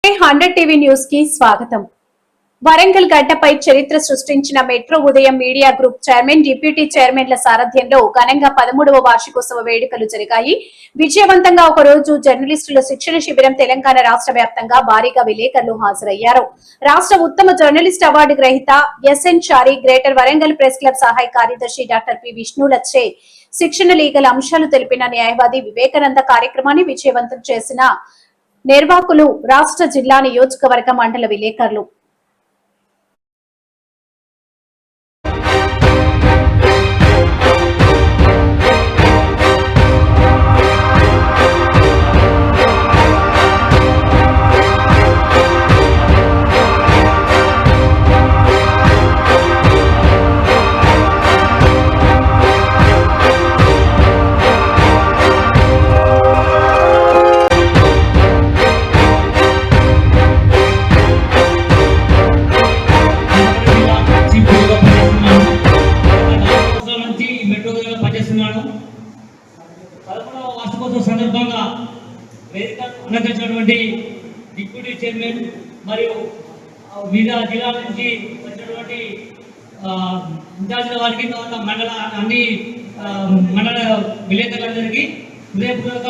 100 TV news కి స్వాగతం. వరంగల్ గడ్డపై చరిత్ర సృష్టించిన మెట్రో ఉదయం మీడియా గ్రూప్ చైర్మన్, డిప్యూటీ చైర్మన్ల సారథ్యంలో ఘనంగా 13వ వార్షికోత్సవ వేడుకలు జరిగాయి. విజయవంతంగా ఒక రోజు జర్నలిస్టుల శిక్షణ శిబిరం తెలంగాణ రాష్ట్ర వ్యాప్తంగా భారీగా విలేకరులు హాజరయ్యారు. రాష్ట్ర ఉత్తమ జర్నలిస్ట్ అవార్డు గ్రహీత ఎస్ఎన్ చారి, గ్రేటర్ వరంగల్ ప్రెస్ క్లబ్ సహాయ కార్యదర్శి డాక్టర్ పి విష్ణులచ్చే శిక్షణ లీగల్ అంశాలు తెలిపిన న్యాయవాది వివేకానంద కార్యక్రమాన్ని విజయవంతం చేసిన నిర్వాహకులు, రాష్ట్ర జిల్లా నియోజకవర్గ మండల విలేకరులు. సందర్భంగా వేదికటువంటి డిప్యూటీ చైర్మన్ మరియు వివిధ జిల్లాల నుంచి వచ్చినటువంటి ఇన్ఛార్జీల వారికి, మండల అన్ని మండల విలేకరులందరికీ హృదయపూర్వక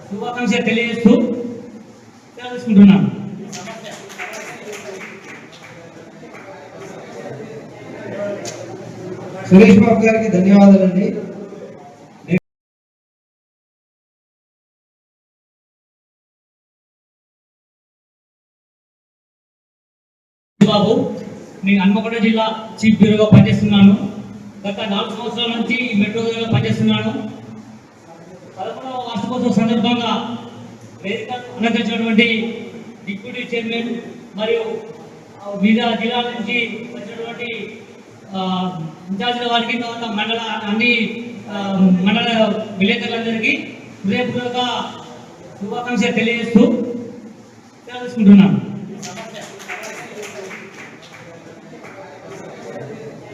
శుభాకాంక్షలు తెలియజేస్తూ తెలుసుకుంటున్నాను. సురేష్ బాబు గారికి ధన్యవాదాలండి. బాబు, నేను హన్మకొండ జిల్లా చీఫ్ బ్యూరోగా పనిచేస్తున్నాను. గత 4 సంవత్సరాల నుంచి మెట్రో పనిచేస్తున్నాను. 11వ వార్షికోత్సవ సందర్భంగా వేదికటువంటి డిప్యూటీ చైర్మన్ మరియు వివిధ జిల్లాల నుంచి వచ్చినటువంటి ఇన్ఛార్జీల వారికి, మండల అన్ని మండల విలేకరులందరికీ హృదయపూర్వక శుభాకాంక్షలు తెలియజేస్తూ తెలుసుకుంటున్నాను.